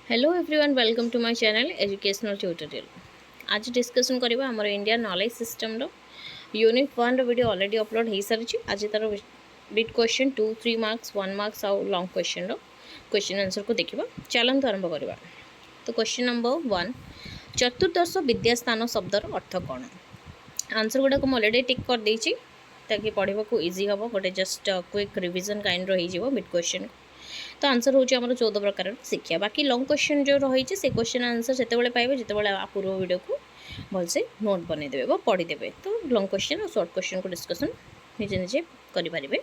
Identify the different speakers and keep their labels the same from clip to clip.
Speaker 1: Hello everyone welcome to my channel educational tutorial. आज discussion करबा हमर इंडियन नॉलेज सिस्टम रो यूनिट 1 रो वीडियो ऑलरेडी अपलोड हो सारी। आज तार बिट क्वेश्चन 2 3 मार्क्स 1 मार्क्स आउ लॉन्ग क्वेश्चन रो क्वेश्चन आंसर को देखिबा। चलंतु आरंभ करबा। तो क्वेश्चन नंबर 1, चतुर्दश विद्यास्थान शब्दर अर्थ कोन? आंसर गुडा को ऑलरेडी टिक कर देछि ताकि पढ़िबा को इजी हबो। गोटे जस्ट क्विक रिवीजन काइंड रो हिजिबो बिट क्वेश्चन। तो आंसर होची हमर 14 प्रकार शिक्षा। बाकी लॉन्ग क्वेश्चन जो रही से क्वेश्चन आंसर सेते पाइबे जिते पूर्व वीडियो को भलसे नोट बनै देबे पढ़ी देबे। तो लॉन्ग क्वेश्चन और शॉर्ट क्वेश्चन को डिस्कशन निजे निजे करि परिबे।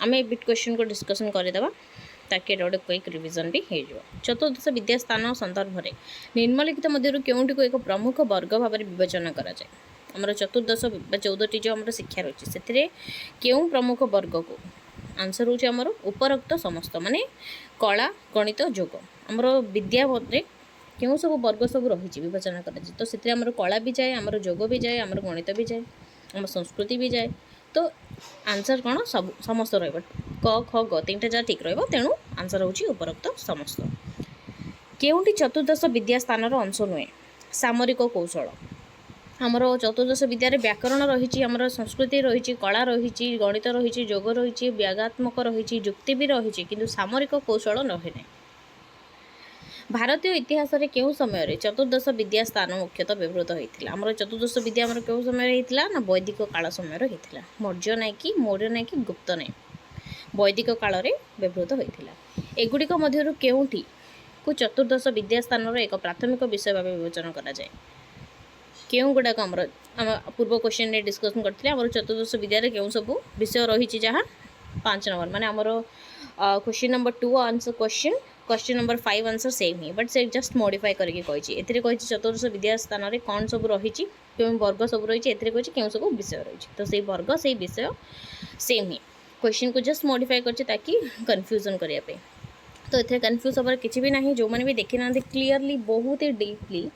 Speaker 1: आमे बिट क्वेश्चन को डिस्कशन करि देबा ताकि रोड क्विक रिवीजन भी हे जो। चतुर्दश विद्यास्थान संदर्भ में निम्नलिखित मध्य केउंटी को एक प्रमुख वर्ग भाव में विवेचना करा जाए। हमर चतुर्दश 14टी जो हमर शिक्षा रही से केउं प्रमुख वर्ग को आंसर होची हमर उपरोक्त समस्त माने कला गणित जोग। हमर विद्या रे केउं सब वर्ग सब रही विवेचना करा जाए। तो से हमर कला भी जाए, हमर जोग भी जाए, हमर गणित भी जाए, हमर संस्कृति भी जाए। तो आंसर कौन सब समस्त रही क ख ग तीन टा ठीक रही। तेणु आंसर होची उपरोक्त समस्त। केउंटी चतुर्दश विद्यास्थान अंश नुहे? सामरिक कौशल। आमर चतुर्दश विद्यार व्याकरण रही, आमर संस्कृति रही, कला रही, गणित रही, जोग रही, व्यागात्मक रही, जुक्ति भी रही, किंतु सामरिक कौशल रही नहीं। भारतीय इतिहास रे केउं समय रे चतुर्दश विद्यास्थान मुख्यतः व्यवहृत होता? आमर चतुर्दश विद्या आमर केउं समय होता ना वैदिक काल समय होता। मौर्य नहीं कि मौर्य नहीं कि गुप्त नहीं, वैदिक काल रे व्यवहृत होता। एगुड़िक मध्यरु केउंठी को चतुर्दश विद्यास्थान एक प्राथमिक विषय भाव विवेचना करा जाए? केउं गुड़ाक आम पूर्व क्वेश्चन में डिस्कसन करते आम चतुर्दश विद्यार केउं सब विषय रही जहाँ 5 नंबर माने आमर question number 2 answer question number 5 answer same he but से जस्ट मॉडिफाई करके कही चतुर्दश विद्यास्थान में कौन सब रही क्यों वर्ग सब रही क्यों सब विषय रही। तो से वर्ग से विषय सेम ही क्वेश्चन को जस्ट मॉडिफाई कर ताकि कन्फ्यूजन करने। तो ये कन्फ्यूज हबार किसी भी ना। जो मैंने भी देखी ना क्लीयरली बहुत ही डीपली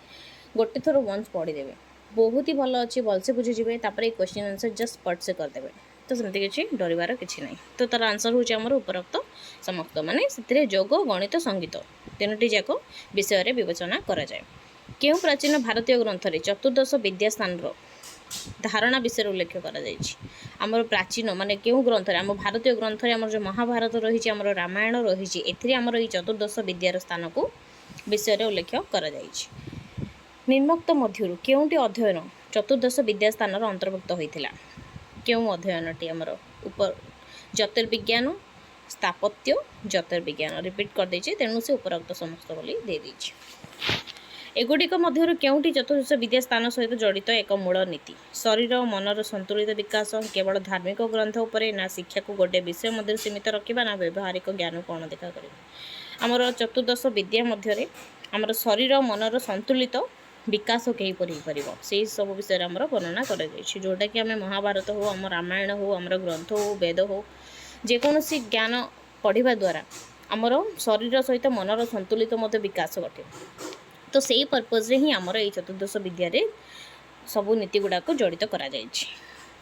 Speaker 1: गोटे थर वंस पढ़ीदेवे बहुत ही भल अच्छे भलसे बुझीजे। क्वेश्चन आंसर जस्ट पट से करदे। तो सेमती किसी डरबार किसी ना। तो तार आंसर होमर उपरोक्त समस्त माने से जोग गणित संगीत तीनोटी जाक विषय विवेचना करा जाए। क्यों प्राचीन भारतीय ग्रंथ में चतुर्दश विद्यास्थान धारणा विषय उल्लेख कर प्राचीन माने क्यों ग्रंथ आम भारतीय ग्रंथ में जो महाभारत रही आम रामायण रही एमर ये चतुर्दश विद्यार स्थान को विषय उल्लेख कर निम्नोक्त मध्य केउंटी अध्ययन चतुर्दश विद्यास्थान अंतर्भुक्त होता? क्यों अध्ययनटी आमर उपर ज्योतिर्विज्ञान स्थापत्य ज्योतिर्विज्ञान रिपीट कर देछि तेणु से उपरोक्त समस्त बोली दे देछि। एगुड़िक मध्य केउंटी चतुर्दश विद्यास्थान सहित जड़ित एक मूल नीति? शरीर मनर संतुलित विकास। केवल धार्मिक ग्रंथ उपरे ना शिक्षा को गोटे विषय मध्य सीमित रखा ना व्यवहारिक ज्ञान कौन देखा कर? आमर चतुर्दश विद्या मध्य आमर शरीर मनर संतुलित विकास कहीपर हो पार से सब विषय आम वर्णना कर जोटा कि आम महाभारत हो आम रामायण हो आम ग्रंथ हो वेद हो जेकोसी ज्ञान पढ़ा द्वारा आमर शरीर सहित मनर संतुलित विकास घटे। तो से पर्पज रे ही आमर ये चतुर्दश विद्यार सबू नीति गुड़ाक जड़ित करा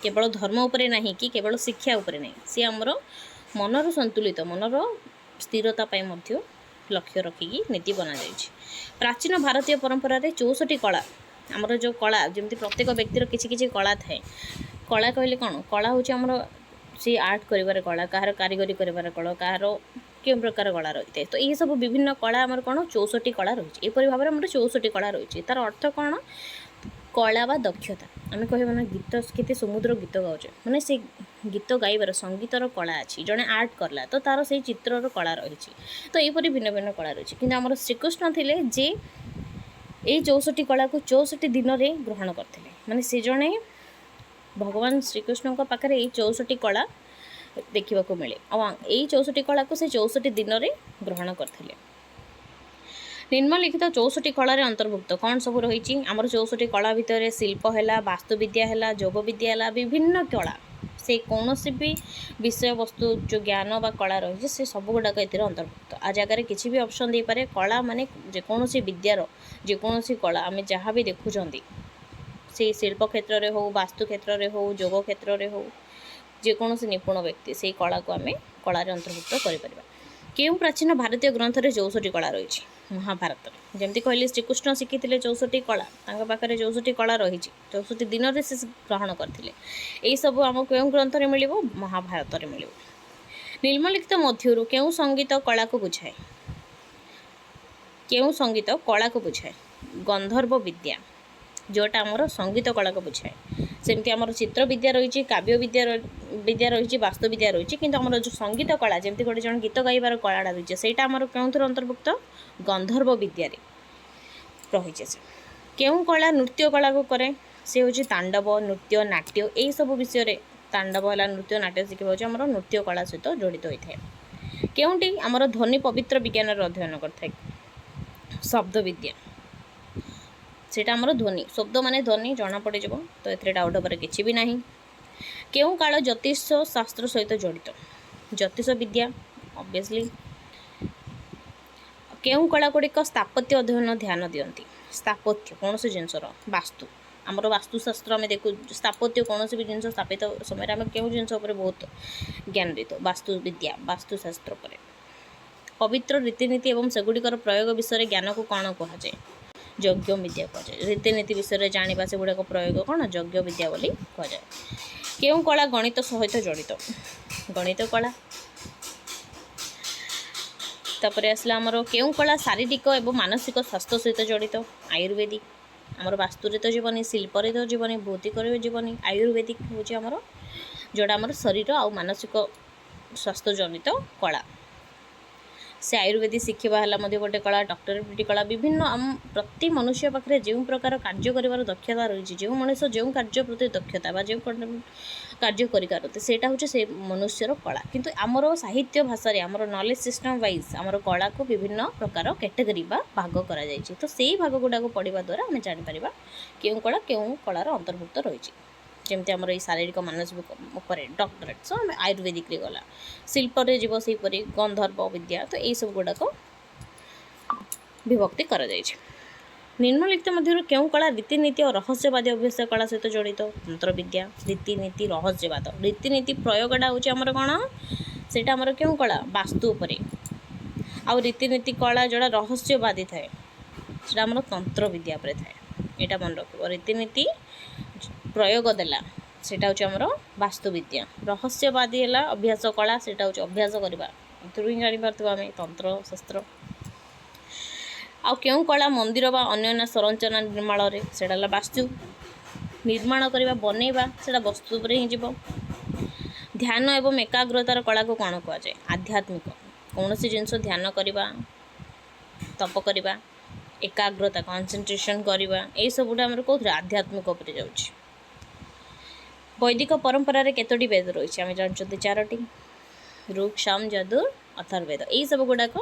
Speaker 1: केवल धर्म उपरे नहीं कि केवल शिक्षा उपरे नहीं सी आमर मनर संतुलित मनर स्थिरता लक्ष्य रखिकी नीति बना जाए। प्राचीन भारतीय परंपरा रे 64 कला आमर जो कला जमी प्रत्येक व्यक्तिर किसी किसी कला थाए। कला कहले कौन? कला हूँ आमर से आर्ट कर कला कहार कारीगरी कर कला कहार क्यों प्रकार कला रही है। तो ये सब विभिन्न कला आमर कौन 64 कला रही है। भाव में 64 कला रही है। तार अर्थ कौन? कला व दक्षता आम कह गीत के समुद्र गीत गाचे मैंने से गीत गाइबार संगीतर कला अच्छी जड़े आर्ट करला तो तार से चित्रर कला रही। तो यहपरी भिन्न भिन्न कला रही कि आम श्रीकृष्ण थे जे ये 64 कला को 64 दिन में ग्रहण करते माने से जड़े भगवान श्रीकृष्ण पाखे ये 64 कला देखा मिले और यही 64 कला को से 64 दिन में ग्रहण करते। निम्नलिखित 64 कलार अंतर्भुक्त कौन सब रही? आमर 64 कला भितर शिल्प है, वास्तुविद्या है, जोग विद्या है, विभिन्न कला से कौन भी विषय वस्तु जो ज्ञान व कला रही से सब गुड़ाक अंतर्भुक्त। आ जगह किसी भी ऑप्शन दे पारे कला माने जेकोसी विद्यार जेकोसी कला आम जहाँ भी देखुं से शिल्प क्षेत्र में हो वास्तु क्षेत्र में हो जोग क्षेत्र में हो जेकोसी निपुण व्यक्ति से कला को आम कलार अंतर्भुक्त कर। କେଉଁ ପ୍ରାଚୀନ ଭାରତୀୟ ଗ୍ରନ୍ଥରେ 64ଟି କଳା ରହିଛି? ମହାଭାରତରେ। ଯେମିତି କହିଲି ଶ୍ରୀକୃଷ୍ଣ ଶିଖିଥିଲେ 64ଟି କଳା, ତାଙ୍କ ପାଖରେ 64ଟି କଳା ରହିଛି, 64 ଦିନରେ ସେ ଗ୍ରହଣ କରିଥିଲେ। ଏହିସବୁ ଆମକୁ କେଉଁ ଗ୍ରନ୍ଥରେ ମିଳିବ? ମହାଭାରତରେ ମିଳିବ। ନିମ୍ନଲିଖିତ ମଧ୍ୟରୁ କେଉଁ ସଙ୍ଗୀତ କଳାକୁ ବୁଝାଏ? କେଉଁ ସଙ୍ଗୀତ କଳାକୁ ବୁଝାଏ? ଗନ୍ଧର୍ବ ବିଦ୍ୟା, ଯେଉଁଟା ଆମର ସଙ୍ଗୀତ କଳାକୁ ବୁଝାଏ। ସେମିତି ଆମର ଚିତ୍ର ବିଦ୍ୟା ରହିଛି, କାବ୍ୟ ବିଦ୍ୟା ରହିଛି, ବାସ୍ତୁ ବିଦ୍ୟା ରହିଛି, କିନ୍ତୁ ଆମର ଯେଉଁ ସଙ୍ଗୀତ କଳା, ଯେମିତି ଗୋଟେ ଜଣେ ଗୀତ ଗାଇବାର କଳାଟା ରହିଛି, ସେଇଟା ଆମର କେଉଁଥିରେ ଅନ୍ତର୍ଭୁକ୍ତ? ଗନ୍ଧର୍ବ ବିଦ୍ୟାରେ ରହିଛି। ସେ କେଉଁ କଳା ନୃତ୍ୟ କଳାକୁ କରେ? ସେ ହେଉଛି ତାଣ୍ଡବ, ନୃତ୍ୟ, ନାଟ୍ୟ, ଏହିସବୁ ବିଷୟରେ। ତାଣ୍ଡବ ହେଲା ନୃତ୍ୟ, ନାଟ୍ୟ ଶିଖିବା ହେଉଛି ଆମର ନୃତ୍ୟ କଳା ସହିତ ଜଡ଼ିତ ହୋଇଥାଏ। କେଉଁଠି ଆମର ଧ୍ୱନି ପବିତ୍ର ବିଜ୍ଞାନର ଅଧ୍ୟୟନ କରିଥାଏ? ଶବ୍ଦ ବିଦ୍ୟା, ସେଇଟା ଆମର ଧ୍ୱନି, ଶବ୍ଦ ମାନେ ଧ୍ୱନି ଜଣାପଡ଼ିଯିବ, ତ ଏଥିରେ ଡାଉଟ୍ ହେବାର କିଛି ବି ନାହିଁ। କେଉଁ କାଳ ଜ୍ୟୋତିଷ ଶାସ୍ତ୍ର ସହିତ ଜଡ଼ିତ? ଜ୍ୟୋତିଷ ବିଦ୍ୟା ଅବଭିୟସଲି। କେଉଁ କଳା ଗୁଡ଼ିକ ସ୍ଥାପତ୍ୟ ଅଧ୍ୟୟନ ଧ୍ୟାନ ଦିଅନ୍ତି? ସ୍ଥାପତ୍ୟ କୌଣସି ଜିନିଷର, ବାସ୍ତୁ, ଆମର ବାସ୍ତୁଶାସ୍ତ୍ର ଆମେ ଦେଖୁ, ସ୍ଥାପତ୍ୟ କୌଣସି ବି ଜିନିଷ ସ୍ଥାପିତ ସମୟରେ ଆମେ କେଉଁ ଜିନିଷ ଉପରେ ବହୁତ ଜ୍ଞାନ ଦେଇଥାଉ? ବାସ୍ତୁ ବିଦ୍ୟା, ବାସ୍ତୁଶାସ୍ତ୍ର ଉପରେ। ପବିତ୍ର ରୀତିନୀତି ଏବଂ ସେଗୁଡ଼ିକର ପ୍ରୟୋଗ ବିଷୟରେ ଜ୍ଞାନକୁ କ'ଣ କୁହାଯାଏ? ଯଜ୍ଞ ବିଦ୍ୟା କୁହାଯାଏ। ରୀତିନୀତି ବିଷୟରେ ଜାଣିବା, ସେଗୁଡ଼ାକ ପ୍ରୟୋଗ କ'ଣ? ଯଜ୍ଞ ବିଦ୍ୟା ବୋଲି କୁହାଯାଏ। କେଉଁ କଳା ଗଣିତ ସହିତ ଜଡ଼ିତ? ଗଣିତ କଳା। ତାପରେ ଆସିଲା ଆମର କେଉଁ କଳା ଶାରୀରିକ ଏବଂ ମାନସିକ ସ୍ୱାସ୍ଥ୍ୟ ସହିତ ଜଡ଼ିତ? ଆୟୁର୍ବେଦିକ। ଆମର ବାସ୍ତୁରେ ତ ଯିବନି, ଶିଳ୍ପରେ ତ ଯିବନି, ଭୌତିକରେ ଯିବନି। ଆୟୁର୍ବେଦିକ ହେଉଛି ଆମର ଯେଉଁଟା ଆମର ଶରୀର ଆଉ ମାନସିକ ସ୍ୱାସ୍ଥ୍ୟ ଜନିତ କଳା। ସେ ଆୟୁର୍ବେଦିକ ଶିଖିବା ହେଲା ମଧ୍ୟ ଗୋଟେ କଳା, ଡକ୍ଟରେଟ୍ କଳା। ବିଭିନ୍ନ ପ୍ରତି ମନୁଷ୍ୟ ପାଖରେ ଯେଉଁ ପ୍ରକାର କାର୍ଯ୍ୟ କରିବାର ଦକ୍ଷତା ରହିଛି, ଯେଉଁ ମଣିଷ ଯେଉଁ କାର୍ଯ୍ୟ ପ୍ରତି ଦକ୍ଷତା ବା ଯେଉଁ କାର୍ଯ୍ୟ କରିପାରନ୍ତି, ସେଇଟା ହେଉଛି ସେ ମନୁଷ୍ୟର କଳା। କିନ୍ତୁ ଆମର ସାହିତ୍ୟ ଭାଷାରେ, ଆମର ନଲେଜ୍ ସିଷ୍ଟମ୍ ୱାଇଜ୍ ଆମର କଳାକୁ ବିଭିନ୍ନ ପ୍ରକାର କ୍ୟାଟେଗୋରୀ ବା ଭାଗ କରାଯାଇଛି। ତ ସେଇ ଭାଗ ଗୁଡ଼ାକୁ ପଢ଼ିବା ଦ୍ୱାରା ଆମେ ଜାଣିପାରିବା କେଉଁ କଳା କେଉଁ କଳାର ଅନ୍ତର୍ଭୁକ୍ତ ରହିଛି। ଯେମିତି ଆମର ଏଇ ଶାରୀରିକ ମାନସିକ ଉପରେ ଡକ୍ଟରେଟ୍, ସୋ ଆମେ ଆୟୁର୍ବେଦିକରେ ଗଲା। ଶିଳ୍ପରେ ଯିବ ସେହିପରି ଗନ୍ଧର୍ବ ବିଦ୍ୟା, ତ ଏହିସବୁ ଗୁଡ଼ାକ ବିଭକ୍ତି କରାଯାଇଛି। ନିମ୍ନଲିଖିତ ମଧ୍ୟରୁ କେଉଁ କଳା ରୀତିନୀତି ଓ ରହସ୍ୟବାଦୀ ଅଭ୍ୟାସ କଳା ସହିତ ଜଡ଼ିତ? ତନ୍ତ୍ରବିଦ୍ୟା। ରୀତିନୀତି, ରହସ୍ୟବାଦ। ରୀତିନୀତି ପ୍ରୟୋଗଟା ହେଉଛି ଆମର କ'ଣ? ସେଇଟା ଆମର କେଉଁ କଳା? ବାସ୍ତୁ ଉପରେ। ଆଉ ରୀତିନୀତି କଳା ଯେଉଁଟା ରହସ୍ୟବାଦୀ ଥାଏ, ସେଇଟା ଆମର ତନ୍ତ୍ରବିଦ୍ୟା ଉପରେ ଥାଏ। ଏଇଟା ମନେ ରଖିବ। ରୀତିନୀତି ପ୍ରୟୋଗ ଦେଲା, ସେଇଟା ହେଉଛି ଆମର ବାସ୍ତୁବିଦ୍ୟା। ରହସ୍ୟବାଦୀ ହେଲା ଅଭ୍ୟାସ କଳା, ସେଇଟା ହେଉଛି ଅଭ୍ୟାସ କରିବା, ଏଥିରୁ ହିଁ ଜାଣିପାରୁଥିବା ଆମେ ତନ୍ତ୍ରଶାସ୍ତ୍ର। ଆଉ କେଉଁ କଳା ମନ୍ଦିର ବା ଅନ୍ୟାନ୍ୟ ସଂରଚନା ନିର୍ମାଣରେ? ସେଇଟା ହେଲା ବାସ୍ତୁ। ନିର୍ମାଣ କରିବା, ବନେଇବା, ସେଇଟା ବସ୍ତୁ ଉପରେ ହିଁ ଯିବ। ଧ୍ୟାନ ଏବଂ ଏକାଗ୍ରତାର କଳାକୁ କ'ଣ କୁହାଯାଏ? ଆଧ୍ୟାତ୍ମିକ। କୌଣସି ଜିନିଷ ଧ୍ୟାନ କରିବା, ତପ କରିବା, ଏକାଗ୍ରତା, କନସେନ୍ଟ୍ରେସନ୍ କରିବା, ଏହିସବୁଟା ଆମର କେଉଁଥିରେ? ଆଧ୍ୟାତ୍ମିକ ଉପରେ ଯାଉଛି। ବୈଦିକ ପରମ୍ପରାରେ କେତୋଟି ବେଦ ରହିଛି? ଆମେ ଜାଣିଛନ୍ତି 4ଟି। ଋକ୍, ସାମ, ଯଜୁର୍, ଅଥର୍ବେଦ। ଏହିସବୁ ଗୁଡ଼ାକ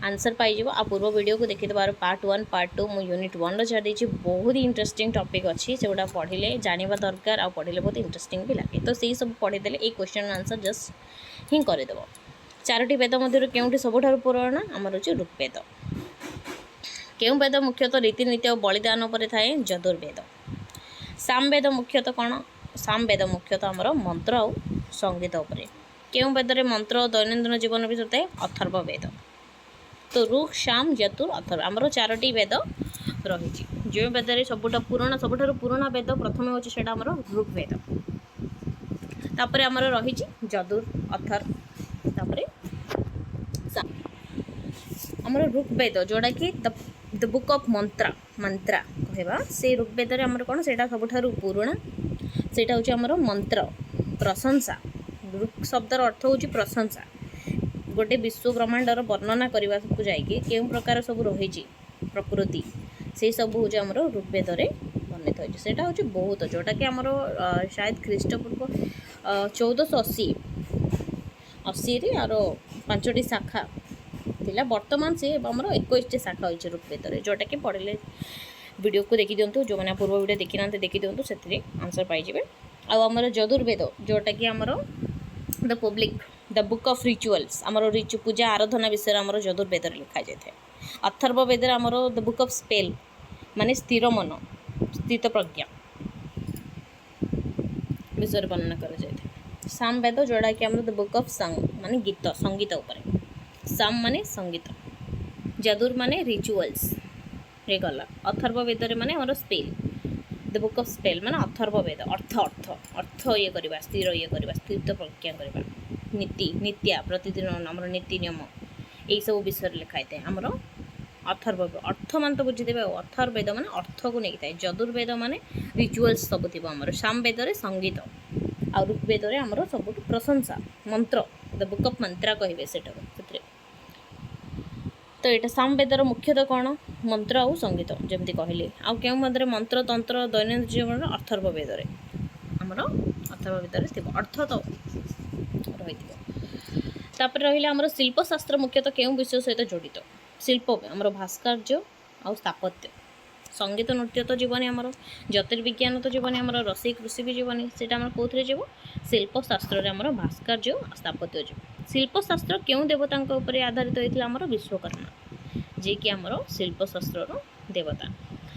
Speaker 1: ଆନ୍ସର୍ ପାଇଯିବ। ଆଉ ପୂର୍ବ ଭିଡ଼ିଓକୁ ଦେଖିଦେବାର ପାର୍ଟ 1, ପାର୍ଟ 2 ମୁଁ ୟୁନିଟ୍ 1ର ଛାଡ଼ିଛି। ବହୁତ ଇଣ୍ଟରେଷ୍ଟିଂ ଟପିକ୍ ଅଛି, ସେଗୁଡ଼ା ପଢ଼ିଲେ ଜାଣିବା ଦରକାର, ଆଉ ପଢ଼ିଲେ ବହୁତ ଇଣ୍ଟରେଷ୍ଟିଂ ବି ଲାଗେ। ତ ସେଇ ସବୁ ପଢ଼ିଦେଲେ ଏଇ କ୍ୱେଶ୍ଚନ୍ ଆନ୍ସର୍ ଜଷ୍ଟ ହିଁ କରିଦେବ। 4ଟି ବେଦ ମଧ୍ୟରୁ କେଉଁଠି ସବୁଠାରୁ ପୁରୁଣା? ଆମର ହେଉଛି ଋଗ୍ବେଦ। କେଉଁ ବେଦ ମୁଖ୍ୟତଃ ରୀତିନୀତି ଆଉ ବଳିଦାନ ଉପରେ ଥାଏ? ଯଜୁର୍ବେଦ। ସାମବେଦ ମୁଖ୍ୟତଃ କ'ଣ? ସାମବେଦ ମୁଖ୍ୟତଃ ଆମର ମନ୍ତ୍ର ଆଉ ସଙ୍ଗୀତ ଉପରେ। କେଉଁ ବେଦରେ ମନ୍ତ୍ର ଓ ଦୈନନ୍ଦିନ ଜୀବନ ବିଷୟରେ ଥାଏ? ଅଥର୍ବ ବେଦ। ତ ଋକ୍, ସାମ, ଯଜୁର୍, ଅଥର୍ବ, ଆମର 4ଟି ବେଦ ରହିଛି। ଯେଉଁ ବେଦରେ ସବୁଠାରୁ ପୁରୁଣା ବେଦ ପ୍ରଥମେ ହେଉଛି ସେଇଟା ଆମର ଋଗ୍ବେଦ। ତାପରେ ଆମର ରହିଛି ଯଜୁର୍, ଅଥର୍ବ, ତାପରେ ସାମ। ଆମର ଋଗ୍ବେଦ ଯେଉଁଟାକି ଦ ବୁକ୍ ଅଫ୍ ମନ୍ତ୍ରା କହିବା, ସେଇ ଋଗ୍ବେଦରେ ଆମର କ'ଣ? ସେଇଟା ସବୁଠାରୁ ପୁରୁଣା। ସେଇଟା ହେଉଛି ଆମର ମନ୍ତ୍ର, ପ୍ରଶଂସା। ଋକ୍ ଶବ୍ଦର ଅର୍ଥ ହେଉଛି ପ୍ରଶଂସା। ଗୋଟେ ବିଶ୍ୱ ବ୍ରହ୍ମାଣ୍ଡର ବର୍ଣ୍ଣନା କରିବାକୁ ଯାଇକି କେଉଁ ପ୍ରକାର ସବୁ ରହିଛି ପ୍ରକୃତି, ସେଇ ସବୁ ହେଉଛି ଆମର ଋଗ୍ବେଦରେ ବର୍ଣ୍ଣିତ ହୋଇଛି। ସେଇଟା ହେଉଛି ବହୁତ, ଯେଉଁଟାକି ଆମର ସାୟଦ ଖ୍ରୀଷ୍ଟପୂର୍ବ 1480ରେ ଆର 5ଟି ଶାଖା ଥିଲା। ବର୍ତ୍ତମାନ ସେ ଆମର 21ଟି ଶାଖା ହୋଇଛି ଋଗ୍ବେଦରେ, ଯେଉଁଟାକି ପଢ଼ିଲେ ଭିଡ଼ିଓକୁ ଦେଖିଦିଅନ୍ତୁ। ଯେଉଁମାନେ ପୂର୍ବ ଭିଡ଼ିଓ ଦେଖିନାହାନ୍ତି ଦେଖିଦିଅନ୍ତୁ, ସେଥିରେ ଆନ୍ସର୍ ପାଇଯିବେ। ଆଉ ଆମର ଯଜୁର୍ବେଦ ଯେଉଁଟାକି ଆମର ଦ ବୁକ୍ ଅଫ୍ ରିଚୁଆଲ୍ସ, ଆମର ପୂଜା ଆରାଧନା ବିଷୟରେ ଆମର ଯଜୁର୍ବେଦରେ ଲେଖାଯାଇଥାଏ। ଅଥର୍ବ ବେଦରେ ଆମର ଦ ବୁକ୍ ଅଫ୍ ସ୍ପେଲ୍, ମାନେ ସ୍ଥିର ମନ, ସ୍ଥିତ ପ୍ରଜ୍ଞା ବିଷୟରେ ବର୍ଣ୍ଣନା କରାଯାଇଥାଏ। ସାମବେଦ ଯେଉଁଟାକି ଆମର ଦ ବୁକ୍ ଅଫ୍ ସଙ୍ଗ୍, ମାନେ ଗୀତ, ସଙ୍ଗୀତ ଉପରେ। साम माने संगीत, जदुर माने रिचुअल्स रे गला, अथर्ववेद रे माने हमर spell, the book of spell माने अथर्ववेद अर्थ अर्थ अर्थ ये करबा, स्थिर ये करबा, स्थिर प्रज्ञा करबा, नीति नित्या प्रतिदिन हमर नीति नियम यही सब विषय लिखाई थाए। हमर अथर्ववेद अर्थ मान तो बुझी देबे, अथर्ववेद माने अर्थ को नहीं थाए, जदुर्वेद माने रिचुअल्स सब थिबो, हमर सामवेद रे संगीत आ ऋग्वेद रे हमर सब प्रशंसा मंत्र, द बुक ऑफ मंत्रा कहबे सेटा सेतरे। तो यहाँ सामवेदर मुख्यतः कौन मंत्र आउ संगीत जमती कहली आउ क्यों मध्य मंत्र तंत्र दैनंदिन जीवन अथर्ववेद आमर अथर्ववेद थी अर्थ तो रही रहा आमर शिल्पशास्त्र मुख्यतः क्यों विषय सहित जड़ित शिल्प आमर भास्कर्य आउ स्थापत्य संगीत नृत्य तो जीवनी आमर ज्योतिर्विज्ञान तो जीवनी आमर रसई कृषि भी जीवनी से कौन जीव शिल्पशास्त्र आमर भास्कर्य स्थापत्य जीव। शिल्पशास्त्र क्यों देवता उपर आधारित होता आमर विश्वकर्मा जे कि आमर शिल्पशास्त्र देवता।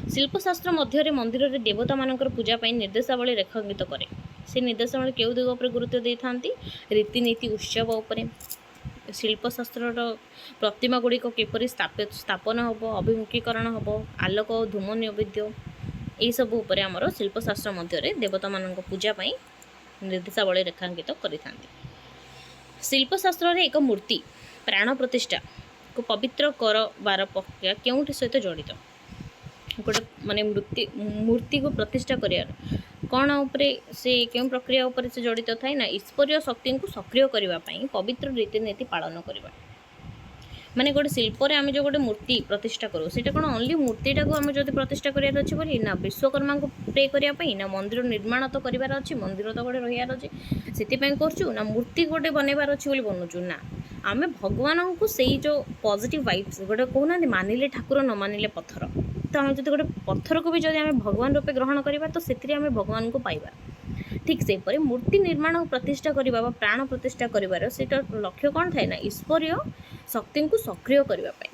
Speaker 1: शिल्पशास्त्र मध्य मंदिर में देवता मानकर पूजा निर्देशावली रेखांकित करे से निर्देशावली क्यों दिग पर गुरुत्व दे था रीतिनीति उत्सव उपर शिल्पशास्त्र प्रतिमा गुड़िक किपर स्थापन हम अभिमुखीकरण हम आलोक धूम नैवेद्य यही सब उपर आमर शिल्पशास्त्र मध्य देवता मान पूजा निर्देशावली रेखांकित करि थांती। शिल्पशास्त्र रे एक मूर्ति प्राण प्रतिष्ठा को पवित्र करवार प्रक्रिया क्योंटी सहित जड़ित गोटे माने मूर्ति को प्रतिष्ठा कर कौन उपरे से क्यों प्रक्रिया उपरे से जड़ित थाए ना ईश्वरीय शक्ति को सक्रिय करने पवित्र रीतिनीति पालन करवा माने गोटे शिल्पर आम जो गोटे मूर्ति प्रतिष्ठा करूँ से कौन ओनली मूर्तिटा को आम जो प्रतिष्ठा करार अच्छे बोली ना विश्वकर्मा को प्रे करने ना मंदिर निर्माण तो करार अच्छे मंदिर तो गोटे रही अच्छे से करूँ ना मूर्ति गोटे बनवार अच्छे बोली बनूचु ना आम भगवान को से जो पॉजिटिव वाइब्स गोटे कहना मानिले ठाकुर न मानिले पत्थर तो आम जो गोटे पत्थर को भी जब आम भगवान रूपे ग्रहण करवा तो से आम भगवान को पाइबा ठीक से परे मूर्ति निर्माण प्रतिष्ठा करवा प्राण प्रतिष्ठा कर लक्ष्य कौन थाए ना ईश्वरीय शक्ति को सक्रिय करने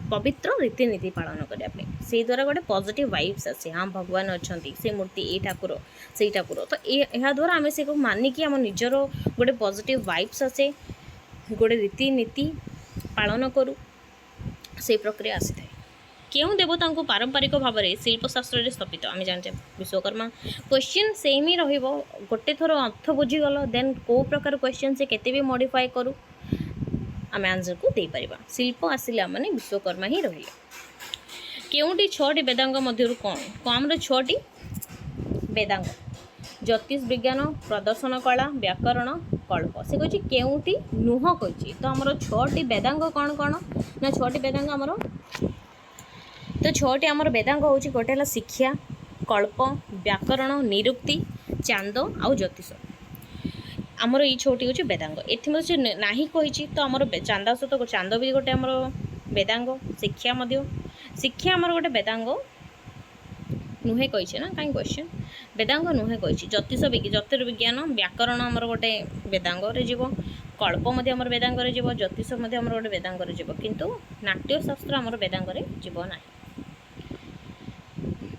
Speaker 1: पवित्र रीतिनीति पालन करने से द्वारा गोटे पॉजिटिव वाइब्स आसे हाँ भगवान अच्छा से मूर्ति ये ठाकुर से ठाकुर तो यह द्वारा आम से मानिकी आम निजर गोटे पॉजिटिव वाइब्स आसे गोटे रीतिनीति पालन करूँ से प्रक्रिया आसी थाए। क्यों देवता को पारंपरिक भाव में शिल्पशास्त्र स्थापित आम जानते विश्वकर्मा क्वेश्चन सेम ही रोटे थर अर्थ बुझीगल देन कौ प्रकार क्वेश्चन से केते भी मॉडिफाई करूँ आम आंसर को दे पारिबा शिल्प आसिला माने विश्वकर्मा ही रही। केउटी 6टी वेदांग मध्य कौन कम 6टी वेदांग ज्योतिष विज्ञान प्रदर्शन कला व्याकरण कल्प से कही केउटी नुह कही तो आमर 6टी वेदांग कौन कौन ना 6टी वेदांग आमर तो 6टी आमर वेदांग हूँ गोटे है शिक्षा कल्प व्याकरण निरुक्ति चांद आउ ज्योतिष आमर ये 6टी हूँ वेदांग ये ना कही तो आमर चांदा सहित चांद भी गोटे आमर वेदांग शिक्षा आमर गोटे वेदांग नुहे कही ना कहीं क्वेश्चन वेदांग नुहे कही ज्योतिष ज्योतिर्विज्ञान व्याकरण आमर गोटे वेदांग जीव कल्प आमर वेदांग जीव ज्योतिष आमर गोटे वेदांग जीव किंतु नाट्यशास्त्र आमर वेदांग जीव ना।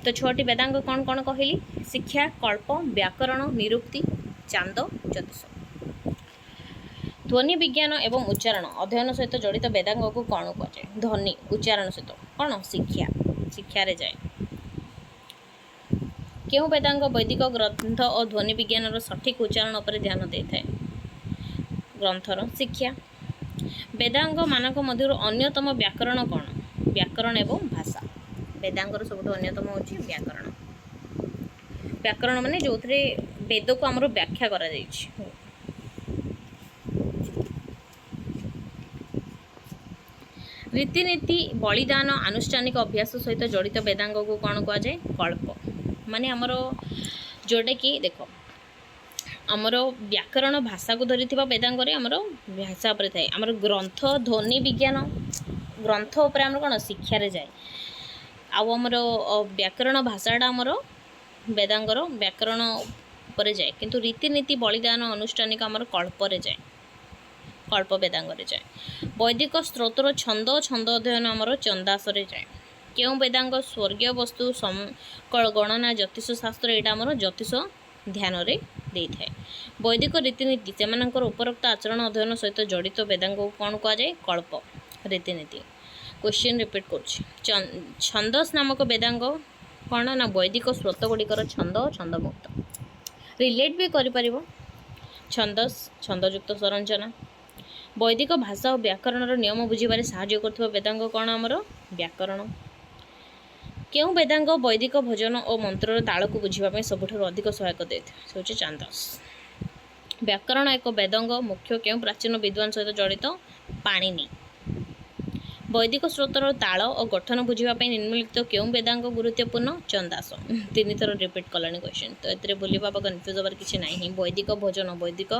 Speaker 1: तो 6टी वेदांग कौन कौन कहली शिक्षा कल्प व्याकरण निरुक्ति चांद ज्योतिष। ध्वनि विज्ञान एवं उच्चारण अध्ययन सहित जड़ित वेदांग को कौन कहुए ध्वनि उच्चारण सहित कौन शिक्षा रे जाए। क्यों वेदांग वैदिक ग्रंथ और ध्वनि विज्ञान सठिक उच्चारण पर ध्यान दे था ग्रंथर शिक्षा। वेदांग मानक मध्य अन्यतम व्याकरण कौन व्याकरण एवं भाषा वेदांगर सब अन्यतम होची व्याकरण व्याकरण माने जो वेद को आमर व्याख्या करा जाइछि। रीतिनीति बलिदान आनुष्ठानिक अभ्यास सहित जड़ित वेदांग को कौन कह जाए कल्प माने आमर जोटा कि देख आमर व्याकरण भाषा को धरी वेदांग आमर भाषा पर थाए आमर ग्रंथ ध्वनि विज्ञान ग्रंथ उपर आमर कौन शिक्षा रे जाए आमर व्याकरण भाषाटा आमर वेदांगर व्याकरण पर जाए किंतु रीतिनीति बलिदान अनुष्ठानिक आमर कल्प रे जाए कल्प वेदांग रे जाए। वैदिक स्त्रोतर छंद छंद अध्ययन आमर चंदास रे जाए। क्यों वेदांग स्वर्गीय वस्तु समकल गणना ज्योतिष शास्त्र यहाँ आमर ज्योतिष ध्यान रे ଦେଇଥାଏ। ବୈଦିକ ରୀତିନୀତି ସେମାନଙ୍କର ଉପରୋକ୍ତ ଆଚରଣ ଅଧ୍ୟୟନ ସହିତ ଜଡ଼ିତ ବେଦାଙ୍ଗକୁ କ'ଣ କୁହାଯାଏ? କଳ୍ପ ରୀତିନୀତି। क्वेश्चन रिपीट କରୁଛି। ଛନ୍ଦସ୍ ନାମକ ବେଦାଙ୍ଗ କ'ଣ ନା ବୈଦିକ ସ୍ରୋତ ଗୁଡ଼ିକର ଛନ୍ଦ ଓ ଛନ୍ଦମୁକ୍ତ ରିଲେଟ୍ ବି କରିପାରିବ। ଛନ୍ଦସ୍ ଛନ୍ଦଯୁକ୍ତ ସଂରଚନା। ବୈଦିକ ଭାଷା ଓ ବ୍ୟାକରଣର ନିୟମ ବୁଝିବାରେ ସାହାଯ୍ୟ କରୁଥିବା ବେଦାଙ୍ଗ କ'ଣ ଆମର? ବ୍ୟାକରଣ। କେଉଁ ବେଦାଙ୍ଗ ବୈଦିକ ଭଜନ ଓ ମନ୍ତ୍ରର ତାଳକୁ ବୁଝିବା ପାଇଁ ସବୁଠାରୁ ଅଧିକ ସହାୟକ ଦେଇଥାଏ? ସେ ହେଉଛି ଛନ୍ଦସ୍। ବ୍ୟାକରଣ ଏକ ବେଦାଙ୍ଗ ମୁଖ୍ୟ କେଉଁ ପ୍ରାଚୀନ ବିଦ୍ୱାନ ସହିତ ଜଡ଼ିତ? ପାଣିନି। ବୈଦିକ ସ୍ରୋତର ତାଳ ଓ ଗଠନ ବୁଝିବା ପାଇଁ ନିମ୍ନଲିଖିତ କେଉଁ ବେଦାଙ୍ଗ ଗୁରୁତ୍ୱପୂର୍ଣ୍ଣ? ଛନ୍ଦାସ। 3 ଥର ରିପିଟ୍ କଲାଣି କ୍ୱେଶ୍ଚନ୍, ତ ଏଥିରେ ବୁଲିବା ବା କନଫ୍ୟୁଜ୍ ହେବାର କିଛି ନାହିଁ। ବୈଦିକ ଭୋଜନ, ବୈଦିକ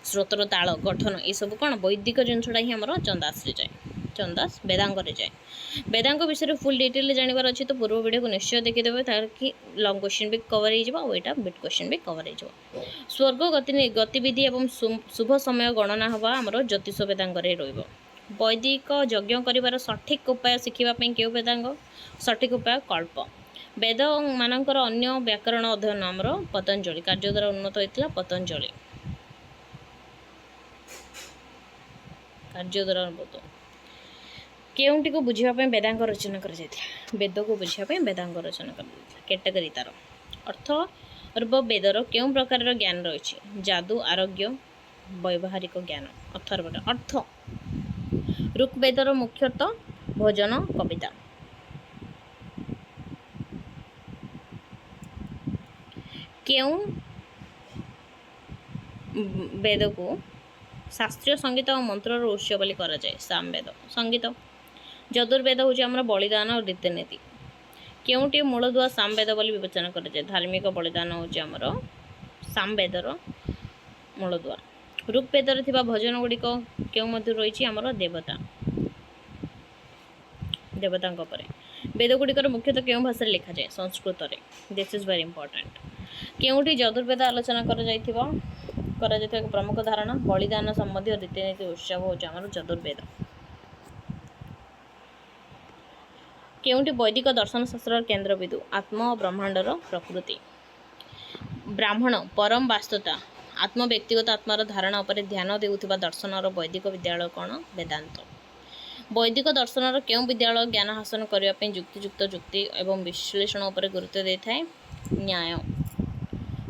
Speaker 1: ସ୍ରୋତର ତାଳ ଗଠନ ଏସବୁ କ'ଣ ବୈଦିକ ଜିନିଷଟା ହିଁ ଆମର ଛନ୍ଦାସରେ ଯାଏ, ଛନ୍ଦାସ ବେଦାଙ୍ଗରେ ଯାଏ। ବେଦାଙ୍ଗ ବିଷୟରେ ଫୁଲ୍ ଡିଟେଲରେ ଜାଣିବାର ଅଛି ତ ପୂର୍ବ ଭିଡ଼ିଓକୁ ନିଶ୍ଚୟ ଦେଖିଦେବେ, ତାକି ଲଙ୍ଗ୍ କ୍ୱେଶ୍ଚନ୍ ବି କଭର୍ ହେଇଯିବ ଆଉ ଏଇଟା ବିଟ୍ କ୍ୱେଶ୍ଚନ୍ ବି କଭର୍ ହେଇଯିବ। ସ୍ୱର୍ଗ ଗତିବିଧି ଏବଂ ଶୁଭ ସମୟ ଗଣନା ହେବା ଆମର ଜ୍ୟୋତିଷ ବେଦାଙ୍ଗରେ ରହିବ। ବୈଦିକ ଯଜ୍ଞ କରିବାର ସଠିକ୍ ଉପାୟ ଶିଖିବା ପାଇଁ କେଉଁ ବେଦାଙ୍ଗ? ସଠିକ୍ ଉପାୟ କଳ୍ପ। ବେଦମାନଙ୍କର ଅନ୍ୟ ବ୍ୟାକରଣ ଅଧ୍ୟୟନ ଆମର ପତଞ୍ଜଳି କାର୍ଯ୍ୟ ଦ୍ୱାରା ଉନ୍ନତ ହୋଇଥିଲା। ପତଞ୍ଜଳି କାର୍ଯ୍ୟ ଦ୍ୱାରା ଉନ୍ନତ। କେଉଁଟିକୁ ବୁଝିବା ପାଇଁ ବେଦାଙ୍ଗ ରଚନା କରାଯାଇଥିଲା? ବେଦକୁ ବୁଝିବା ପାଇଁ ବେଦାଙ୍ଗ ରଚନା କରାଯାଇଥିଲା। କ୍ୟାଟେଗୋରୀ ତାର ଅର୍ଥ ବେଦର କେଉଁ ପ୍ରକାରର ଜ୍ଞାନ ରହିଛି? ଯାଦୁ, ଆରୋଗ୍ୟ, ବୈବାହିକ ଜ୍ଞାନ। ଅଥର୍ବର ଅର୍ଥ ଋଗ୍ବେଦର ମୁଖ୍ୟତଃ ଭୋଜନ କବିତା। କେଉଁ ବେଦକୁ ଶାସ୍ତ୍ରୀୟ ସଙ୍ଗୀତ ଓ ମନ୍ତ୍ରର ଉତ୍ସ ବୋଲି କରାଯାଏ? ସାମବେଦ। ସଙ୍ଗୀତ। ଯଜୁର୍ବେଦ ହେଉଛି ଆମର ବଳିଦାନ ଓ ରୀତିନୀତି। କେଉଁଟି ମୂଳଦୁଆ ସାମବେଦ ବୋଲି ବିବେଚନା କରାଯାଏ? ଧାର୍ମିକ ବଳିଦାନ ହେଉଛି ଆମର ସାମବେଦର ମୂଳଦୁଆ। ଋଗ୍ବେଦରେ ଥିବା ଭଜନ ଗୁଡ଼ିକ କେଉଁ ମଧ୍ୟରୁ ରହିଛି? ଆମର ଦେବତାଙ୍କ ଉପରେ। ବେଦ ଗୁଡ଼ିକର ମୁଖ୍ୟତଃ କେଉଁ ଭାଷାରେ ଲେଖାଯାଏ? ସଂସ୍କୃତରେ। This is very important. କେଉଁଠି ଯଜୁର୍ବେଦ ଆଲୋଚନା କରାଯାଇଥିବା ଏକ ପ୍ରମୁଖ ଧାରଣା? ବଳିଦାନ ସମ୍ବନ୍ଧୀୟ ରୀତିନୀତି ଉତ୍ସବ ହେଉଛି ଆମର ଯଜୁର୍ବେଦ। କେଉଁଠି ବୈଦିକ ଦର୍ଶନ ଶାସ୍ତ୍ରର କେନ୍ଦ୍ରବିନ୍ଦୁ? ଆତ୍ମ ଓ ବ୍ରହ୍ମାଣ୍ଡର ପ୍ରକୃତି। ବ୍ରାହ୍ମଣ ପରମ ବାସ୍ତୁତା ଆତ୍ମ ବ୍ୟକ୍ତିଗତ ଆତ୍ମାର ଧାରଣା ଉପରେ ଧ୍ୟାନ ଦେଉଥିବା ଦର୍ଶନର ବୈଦିକ ବିଦ୍ୟାଳୟ କ'ଣ? ବେଦାନ୍ତ। ବୈଦିକ ଦର୍ଶନର କେଉଁ ବିଦ୍ୟାଳୟ ଜ୍ଞାନ ହାସଲ କରିବା ପାଇଁ ଯୁକ୍ତିଯୁକ୍ତ ଯୁକ୍ତି ଏବଂ ବିଶ୍ଳେଷଣ ଉପରେ ଗୁରୁତ୍ୱ ଦେଇଥାଏ? ନ୍ୟାୟ।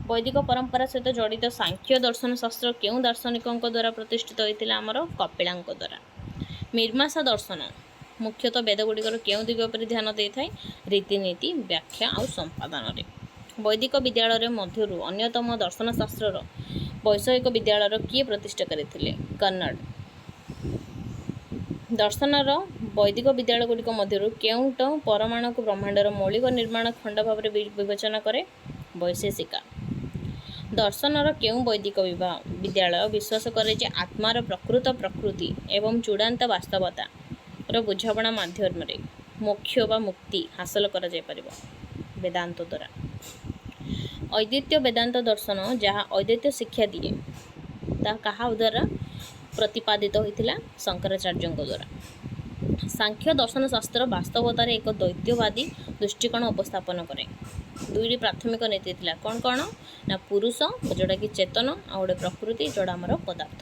Speaker 1: ବୈଦିକ ପରମ୍ପରା ସହିତ ଜଡ଼ିତ ସାଂଖ୍ୟ ଦର୍ଶନ ଶାସ୍ତ୍ର କେଉଁ ଦାର୍ଶନିକଙ୍କ ଦ୍ୱାରା ପ୍ରତିଷ୍ଠିତ ହୋଇଥିଲା? ଆମର କପିଳଙ୍କ ଦ୍ୱାରା। ମୀମାଂସା ଦର୍ଶନ ମୁଖ୍ୟତଃ ବେଦ ଗୁଡ଼ିକର କେଉଁ ଦିଗ ଉପରେ ଧ୍ୟାନ ଦେଇଥାଏ? ରୀତିନୀତି, ବ୍ୟାଖ୍ୟା ଆଉ ସମ୍ପାଦନରେ। ବୈଦିକ ବିଦ୍ୟାଳୟ ମଧ୍ୟରୁ ଅନ୍ୟତମ ଦର୍ଶନଶାସ୍ତ୍ରର ବୈଷୟିକ ବିଦ୍ୟାଳୟର କିଏ ପ୍ରତିଷ୍ଠା କରିଥିଲେ? କର୍ଣ୍ଣଡ଼। ଦର୍ଶନର ବୈଦିକ ବିଦ୍ୟାଳୟ ଗୁଡ଼ିକ ମଧ୍ୟରୁ କେଉଁଟ ପରମାଣୁକୁ ବ୍ରହ୍ମାଣ୍ଡର ମୌଳିକ ନିର୍ମାଣ ଖଣ୍ଡ ଭାବରେ ବିବେଚନା କରେ? ବୈଶେଷିକା। ଦର୍ଶନର କେଉଁ ବୈଦିକ ବିଦ୍ୟାଳୟ ବିଶ୍ୱାସ କରେ ଯେ ଆତ୍ମାର ପ୍ରକୃତ ପ୍ରକୃତି ଏବଂ ଚୂଡ଼ାନ୍ତ ବାସ୍ତବତାର ବୁଝାମଣା ମାଧ୍ୟମରେ ମୋକ୍ଷ ବା ମୁକ୍ତି ହାସଲ କରାଯାଇପାରିବ? ବେଦାନ୍ତ ଦ୍ୱାରା। ଅଦ୍ୱୈତ ବେଦାନ୍ତ ଦର୍ଶନ ଯାହା ଅଦ୍ୱୈତ ଶିକ୍ଷା ଦିଏ ତାହା କାହା ଦ୍ୱାରା ପ୍ରତିପାଦିତ ହୋଇଥିଲା? ଶଙ୍କରାଚାର୍ଯ୍ୟଙ୍କ ଦ୍ୱାରା। ସାଂଖ୍ୟ ଦର୍ଶନଶାସ୍ତ୍ର ବାସ୍ତବତାରେ ଏକ ଦ୍ୱୈତବାଦୀ ଦୃଷ୍ଟିକୋଣ ଉପସ୍ଥାପନ କରେ। 2ଟି ପ୍ରାଥମିକ ନୀତି ଥିଲା କ'ଣ କ'ଣ? ନା ପୁରୁଷ ଯେଉଁଟାକି ଚେତନ ଆଉ ଗୋଟେ ପ୍ରକୃତି ଯେଉଁଟା ଆମର ପଦାର୍ଥ।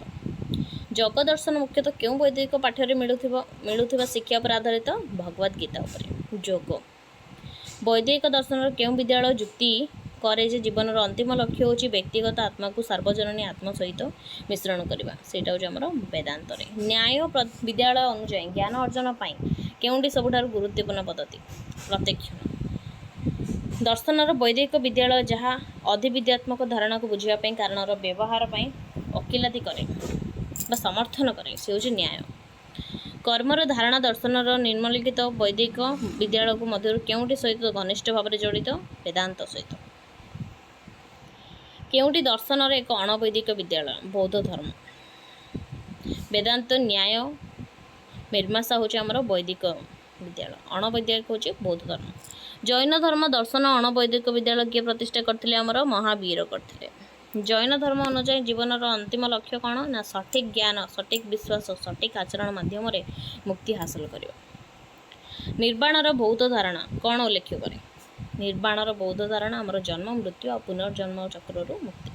Speaker 1: ଯୋଗ ଦର୍ଶନ ମୁଖ୍ୟତଃ କେଉଁ ବୈଦିକ ପାଠ୍ୟରେ ମିଳୁଥିବା ଶିକ୍ଷା ଉପରେ ଆଧାରିତ? ଭଗବତ ଗୀତା ଉପରେ। ଯୋଗ। ବୈଦିକ ଦର୍ଶନର କେଉଁ ବିଦ୍ୟାଳୟ ଯୁକ୍ତି କରେ ଯେ ଜୀବନର ଅନ୍ତିମ ଲକ୍ଷ୍ୟ ହେଉଛି ବ୍ୟକ୍ତିଗତ ଆତ୍ମାକୁ ସାର୍ବଜନୀନ ଆତ୍ମା ସହିତ ମିଶ୍ରଣ କରିବା? ସେଇଟା ହେଉଛି ଆମର ବେଦାନ୍ତରେ। ନ୍ୟାୟ ବିଦ୍ୟାଳୟ ଅନୁଯାୟୀ ଜ୍ଞାନ ଅର୍ଜନ ପାଇଁ କେଉଁଟି ସବୁଠାରୁ ଗୁରୁତ୍ୱପୂର୍ଣ୍ଣ ପଦ୍ଧତି? ପ୍ରତ୍ୟକ୍ଷଣ। ଦର୍ଶନର ବୈଦିକ ବିଦ୍ୟାଳୟ ଯାହା ଅଧିବିଦ୍ୟାତ୍ମକ ଧାରଣାକୁ ବୁଝିବା ପାଇଁ କାରଣର ବ୍ୟବହାର ପାଇଁ ଓକିଲାତି କରେ ବା ସମର୍ଥନ କରେ ସେ ହେଉଛି ନ୍ୟାୟ। କର୍ମର ଧାରଣା ଦର୍ଶନର ନିମ୍ନଲିଖିତ ବୈଦିକ ବିଦ୍ୟାଳୟକୁ ମଧ୍ୟରୁ କେଉଁଟି ସହିତ ଘନିଷ୍ଠ ଭାବରେ ଜଡ଼ିତ? ବେଦାନ୍ତ ସହିତ। କେଉଁଟି ଦର୍ଶନର ଏକ ଅଣବୈଦିକ ବିଦ୍ୟାଳୟ? ବୌଦ୍ଧ ଧର୍ମ। ବେଦାନ୍ତ, ନ୍ୟାୟ, ମୀମାଂସା ହେଉଛି ଆମର ବୈଦିକ ବିଦ୍ୟାଳୟ, ଅଣବୈଦିକ ହେଉଛି ବୌଦ୍ଧ ଧର୍ମ। ଜୈନ ଧର୍ମ ଦର୍ଶନ ଅଣବୈଦିକ ବିଦ୍ୟାଳୟ କିଏ ପ୍ରତିଷ୍ଠା କରିଥିଲେ? ଆମର ମହାବୀର କରିଥିଲେ। ଜୈନ ଧର୍ମ ଅନୁଯାୟୀ ଜୀବନର ଅନ୍ତିମ ଲକ୍ଷ୍ୟ କ'ଣ? ନା ସଠିକ୍ ଜ୍ଞାନ, ସଠିକ୍ ବିଶ୍ୱାସ, ସଠିକ୍ ଆଚରଣ ମାଧ୍ୟମରେ ମୁକ୍ତି ହାସଲ କରିବା। ନିର୍ବାଣର ବୌଦ୍ଧ ଧାରଣା କ'ଣ ଉଲ୍ଲେଖ କରେ? ନିର୍ବାଣର ବୌଦ୍ଧ ଧାରଣା ଆମର ଜନ୍ମ, ମୃତ୍ୟୁ ଆଉ ପୁନର୍ଜନ୍ମ ଚକ୍ରରୁ ମୁକ୍ତି।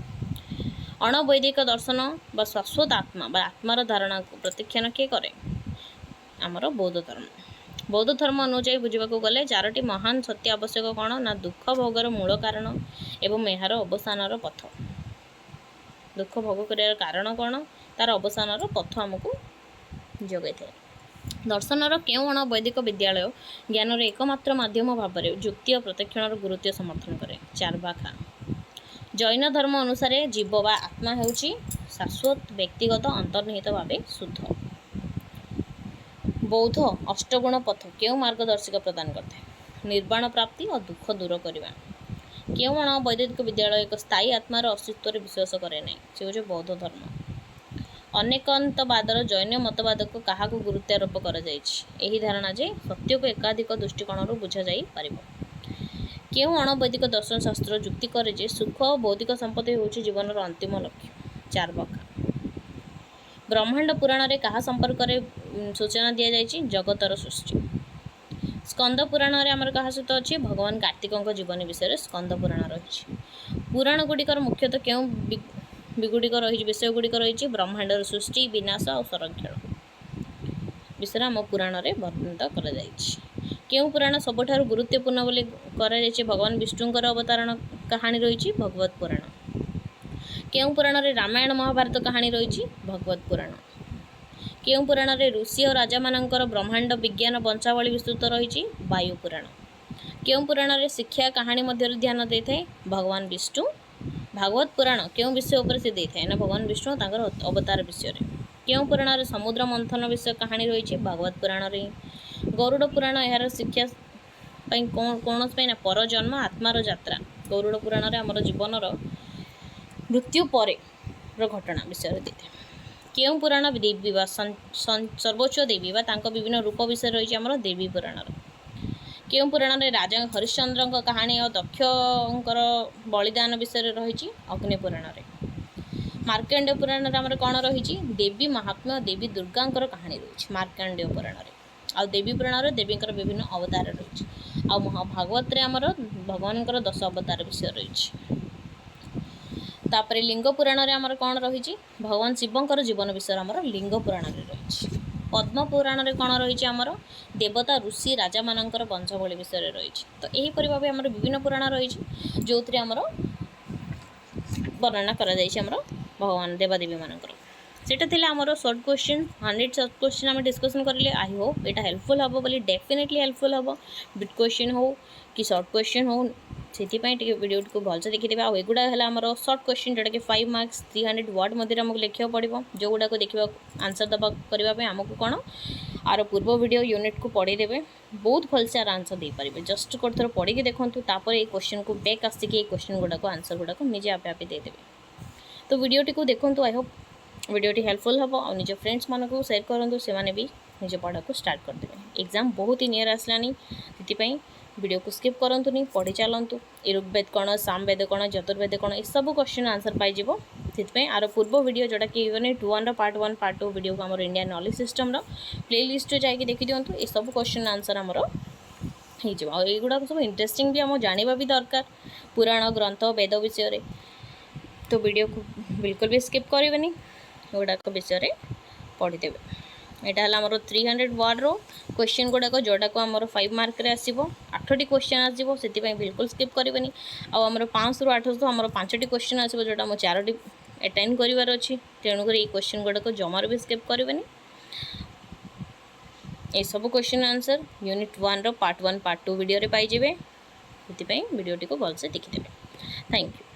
Speaker 1: अणवैदिक दर्शन बा शाश्वत आत्मा बा आत्मार धारणा को प्रत्याख्यान किए करे आमर बौद्ध धर्म। बौद्ध धर्म अनुଯାयी बुझाक गले 4टी महान सत्य आवश्यक कौन ना दुख भोगर मूल कारण एवं यार अवसानर पथ। दुख भोग कर कारण कौन तार अवसानर पथ आमको जोगाई थाए। दर्शनर केउं अणवैदिक विद्यालय ज्ञानर एकमात्र माध्यम भाव में जुक्ति और प्रत्यक्षण गुरुत्व समर्थन करे। चार्वाका। जैन धर्म अनुसार जीव बा आत्मा हेउची शाश्वत व्यक्तिगत अंतर्निहित भाव शुद्ध। बौद्ध अष्टगुण पथ केउं मार्गदर्शिका प्रदान करते निर्वाण प्राप्ति और दुख दूर करवा। केउं अणवैदिक विद्यालय एक स्थायी आत्मार अस्तित्व विश्वास करे नहीं से हूँ बौद्ध धर्म। अनेकंतवादर जैन मतवाद को क्या गुरुत्वारोप कर धारणा जे सत्य को एकाधिक दृष्टिकोण बुझा जा पार। केउं अणवैदिक दर्शन शास्त्र जुक्ति करे जे सुख और भौतिक संपत्ति होउछि जीवन अंतिम लक्ष्य। चार्वाका। ब्रह्मांड पुराण रे कहा संपर्क में सूचना दि जाइए जगतर सृष्टि। स्कंद पुराण रे आमर कहा सहित अच्छी भगवान कार्तिकों जीवन विषय स्कंद पुराण रही। पुराण गुड़िकर मुख्यतः क्यों गुड़िक रही विषय गुड़िक रही ब्रह्मांडर सृष्टि विनाश और संरक्षण विषय आम पुराण में वर्णित कर केउं पुराण सबुठारु गुरुत्वपूर्ण बोली कर भगवान विष्णुंकर अवतारण कहानी रही भगवत पुराण। केउं पुराण रे रामायण महाभारत कहानी रही भगवत पुराण। केउं पुराण रे ऋषि और राजा मानकर ब्रह्मांड विज्ञान वंशावली विस्तृत रही वायु पुराण। केउं पुराण रे शिक्षा कहानी मध्य ध्यान दे थाए भगवान विष्णु। भागवत पुराण केउं विषय उपर से दे थाए ना भगवान विष्णु तांकर अवतार विषय रे। केउं पुराण रे समुद्र मंथन विषय कहानी रही भागवत पुराण रे। गरुड़ पुराण यार शिक्षा कौन ना परजन्म आत्मार यात्रा। गरुड़ पुराण रे आमर जीवनर मृत्यु परे घटना विषय दे थाए। केउं पुराण देवी बा सर्वोच्च देवी बा तांको विभिन्न रूप विषय रही आमर देवी पुराण। केउं पुराण रे राजा हरिश्चंद्र कहानी और दक्षर बलिदान विषय रही अग्नि पुराण रे। मार्कंडेय पुराण रे आमर कौन रही देवी महात्म्य देवी दुर्गांकर कहानी रही मार्कंडेय पुराण रे। आ देवी पुराण रे देवींकर विभिन्न अवतार रही। आ भागवत रे आमर भगवानकर 10 अवतार विषय रही। तापर लिंग पुराण रे आमर कौन रही भगवान शिवंकर जीवन विषय आमर लिंग पुराण रे रही। पद्म पुराण रे कौन रही आमर देवता ऋषि राजा मानकर वंशावली विषय रही। तो यहीपरि भाव आमर विभिन्न पुराण रही जो आमर वर्णना कर भगवान देवादेवी मानकर। सेटा थिला आमर शॉर्ट क्वेश्चन 100 शॉर्ट क्वेश्चन आम डिस्कसन करेंगे। आई होप एटा हेल्पफुल हम बोली डेफिनेटली हेल्पफुल हम बिट क्वेश्चन हो कि शॉर्ट क्वेश्चन हो से वीडियो को भलसे देखिदेवे। आगुड़ा है आमर शॉर्ट क्वेश्चन जोटा कि 5 मार्क्स 300 वर्ड मध्य आमको लिखा पड़ो जो गुड़ाक देखा आंसर दबा करने आमको कौन आर पूर्व वीडियो यूनिट को पढ़ीदेवे बहुत भलसे आर आंसर दे पारे। जस्ट गोटे थर पढ़ी देखूँ तापर ये क्वेश्चन को बैक आसिक क्वेश्चन गुड़ाक आंसर गुड़ाक निजे आपे आपे देदेवे। तो वीडियोटी को देखूँ आई होप वीडियोटी हेल्पफुल हम और निज फ्रेंड्स मान को शेयर करूँ से भी निज पढ़ा को स्टार्ट करदे। एग्जाम बहुत ही नियर आसलानी से वीडियो को स्किप करंतुनी पढ़ी चलतु ऋग्वेद कौन सामवेद कौन चतुर्वेद कौन ये सब क्वेश्चन आंसर पाइज। से आर पूर्व वीडियो जोटा कि यूनिट 1 पार्ट 1 पार्ट 2 वीडियो को आम Indian knowledge system play list जाकि देखी दिंतु ये सब क्वेश्चन आंसर आमर होगुड़ा सब इंटरेस्टिंग भी आम जाना भी दरकार पुराण ग्रंथ वेद विषय। तो वीडियो को बिल्कुल भी स्किप करेंगे गुड़ाक विषय पढ़ीदेवे। यहाँ है आमर 300 वर्ड रो क्वेश्चन गुड़ाक जोटा को आमर 5 मार्क रे आसीबो 8टी क्वेश्चन आसीबो से बिल्कुल स्किप करेंगे। आमर 500 ରୁ 800 आमर 5टी क्वेश्चन आसीबो जोटा आम 4टी अटेंड करिवार अछि। तेणुक ये क्वेश्चन गुड़ाक जमार भी स्किप करेंगे। ये सब क्वेश्चन आंसर यूनिट 1 रो पार्ट 1 पार्ट 2 वीडियो रे पाइजिबे। से वीडियोटी को भलसे देखिदेवे। Thank you.